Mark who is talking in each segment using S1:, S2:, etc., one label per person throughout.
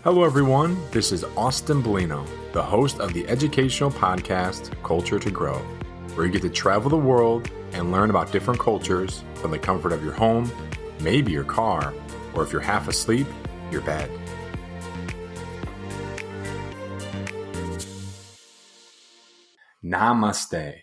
S1: Hello, everyone. This is Austin Bellino, the host of the educational podcast Culture to Grow, where you get to travel the world and learn about different cultures from the comfort of your home, maybe your car, or if you're half asleep, your bed. Namaste.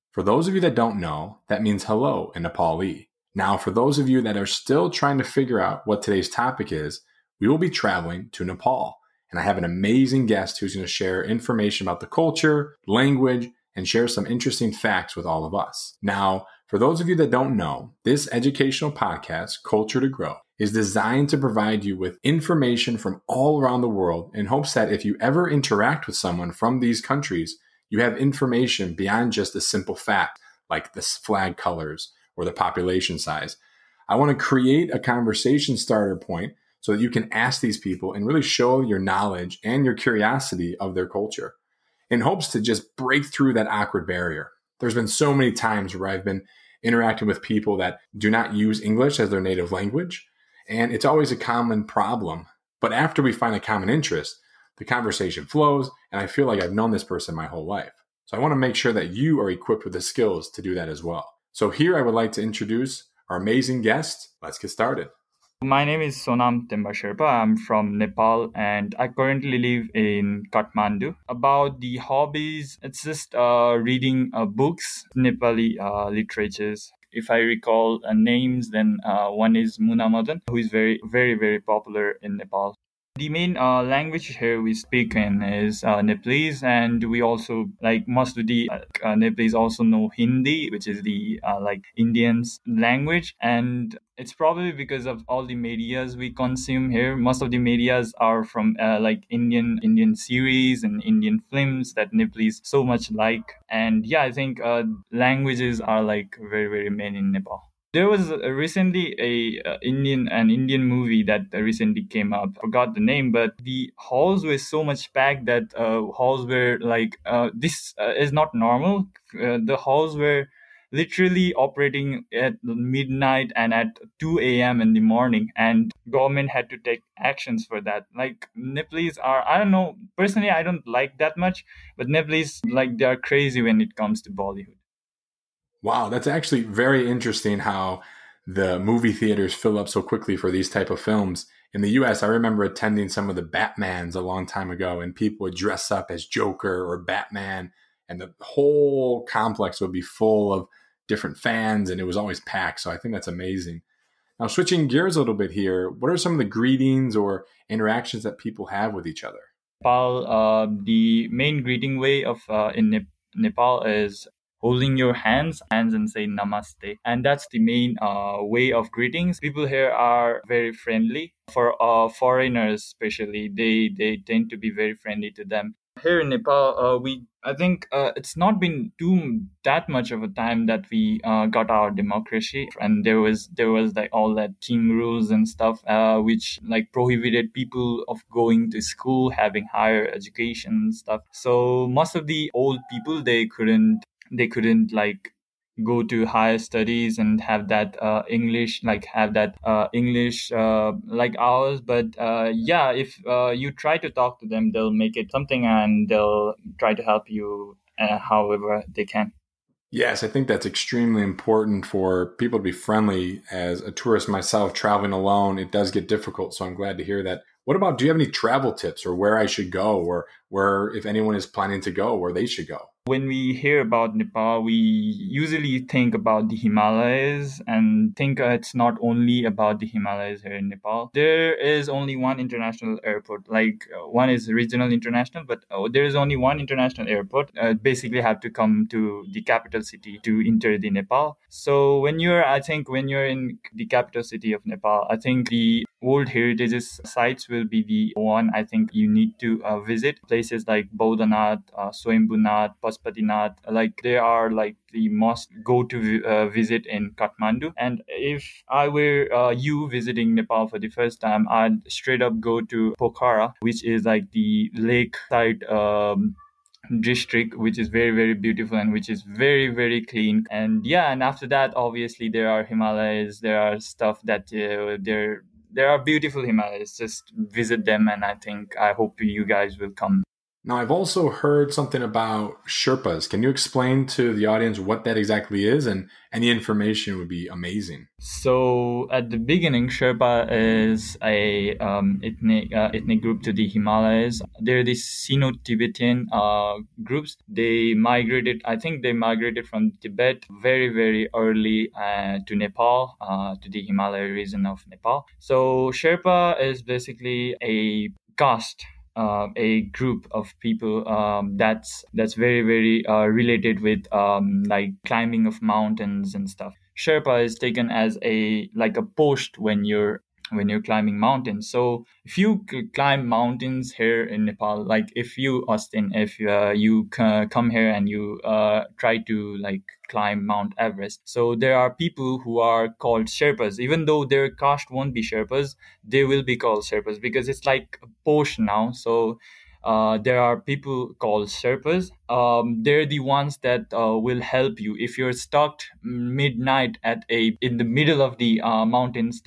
S1: For those of you that don't know, that means hello in Nepali. Now, for those of you that are still trying to figure out what today's topic is, we will be traveling to Nepal. And I have an amazing guest who's going to share information about the culture, language, and share some interesting facts with all of us. Now, for those of you that don't know, this educational podcast, Culture to Grow, is designed to provide you with information from all around the world in hopes that if you ever interact with someone from these countries, you have information beyond just a simple fact like the flag colors or the population size. I want to create a conversation starter point so that you can ask these people and really show your knowledge and your curiosity of their culture in hopes to just break through that awkward barrier. There's been so many times where I've been interacting with people that do not use English as their native language, and it's always a common problem. But after we find a common interest, the conversation flows, and I feel like I've known this person my whole life. So I want to make sure that you are equipped with the skills to do that as well. So here I would like to introduce our amazing guest. Let's get started.
S2: My name is Sonam Temba Sherpa. I'm from Nepal and I currently live in Kathmandu. About the hobbies, it's just reading books, Nepali literatures. If I recall names, then one is Muna Madan, who is very, very, very popular in Nepal. The main language here we speak in is Nepalese, and we also, like most of the Nepalese, also know Hindi, which is the Indians language. And it's probably because of all the medias we consume here. Most of the medias are from Indian series and Indian films that Nepalese so much like. And yeah, I think languages are like very, very main in Nepal. There was recently an Indian movie that recently came out. Forgot the name, but the halls were so much packed that halls were like this is not normal. The halls were literally operating at midnight and at 2 a.m. in the morning, and government had to take actions for that. Like Nepalese are, I don't know, personally I don't like that much, but Nepalese, like, they are crazy when it comes to Bollywood.
S1: Wow, that's actually very interesting how the movie theaters fill up so quickly for these type of films. In the US, I remember attending some of the Batmans a long time ago, and people would dress up as Joker or Batman, and the whole complex would be full of different fans, and it was always packed. So I think that's amazing. Now, switching gears a little bit here, what are some of the greetings or interactions that people have with each other?
S2: Nepal, the main greeting way of in Nepal is holding your hands and say namaste, and that's the main way of greetings. People here are very friendly. For foreigners especially, they tend to be very friendly to them. Here in Nepal, I think it's not been that much of a time that we got our democracy, and there was like all that king rules and stuff, which like prohibited people of going to school, having higher education and stuff. So most of the old people, they couldn't like go to higher studies and have that English, like ours. But yeah, if you try to talk to them, they'll make it something and they'll try to help you however they can.
S1: Yes, I think that's extremely important for people to be friendly. As a tourist myself, traveling alone, it does get difficult. So I'm glad to hear that. What about, do you have any travel tips or where I should go, or where, if anyone is planning to go, where they should go?
S2: When we hear about Nepal, we usually think about the Himalayas and think it's not only about the Himalayas here in Nepal. There is only one international airport, one is regional international, but there is only one international airport. Basically have to come to the capital city to enter the Nepal. So when you're in the capital city of Nepal, I think the World Heritage sites will be the one I think you need to visit. Places like Bodhanath, Swayambhunath, Pashupatinath, like they are like the must go to visit in Kathmandu. And if I were you visiting Nepal for the first time, I'd straight up go to Pokhara, which is like the lakeside district, which is very, very beautiful and which is very, very clean. And yeah, and after that, obviously there are Himalayas, there are stuff that There are beautiful Himalayas. Just visit them, and I hope you guys will come.
S1: Now, I've also heard something about Sherpas. Can you explain to the audience what that exactly is? And any information would be amazing.
S2: So at the beginning, Sherpa is a ethnic group to the Himalayas. They're the Sino-Tibetan groups. They migrated. I think they migrated from Tibet very very early to Nepal, to the Himalaya region of Nepal. So Sherpa is basically a caste, a group of people that's very very related with like climbing of mountains and stuff. Sherpa is taken as a like a post when you're climbing mountains. So if you climb mountains here in Nepal, like if you Austin, if you come here and you try to like climb Mount Everest, so there are people who are called Sherpas. Even though their caste won't be Sherpas, they will be called Sherpas because it's like a post now. So there are people called Sherpas. They're the ones that will help you if you're stuck midnight at a in the middle of the mountains.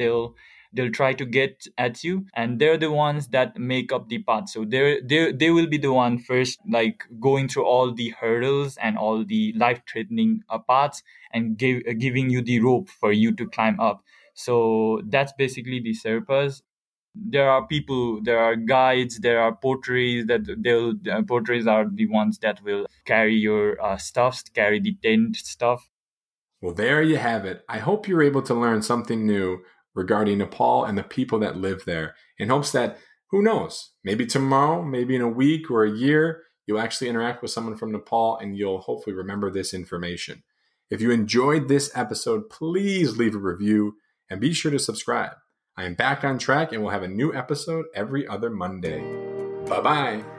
S2: They'll try to get at you, and they're the ones that make up the path. So they will be the one first, like going through all the hurdles and all the life threatening paths, and giving you the rope for you to climb up. So that's basically the Sherpas. There are people, there are guides, there are porters that they'll porters are the ones that will carry your stuffs, carry the tent stuff.
S1: Well, there you have it. I hope you're able to learn something new regarding Nepal and the people that live there, in hopes that, who knows, maybe tomorrow, maybe in a week or a year, you'll actually interact with someone from Nepal and you'll hopefully remember this information. If you enjoyed this episode, please leave a review and be sure to subscribe. I am back on track and we'll have a new episode every other Monday. Bye-bye.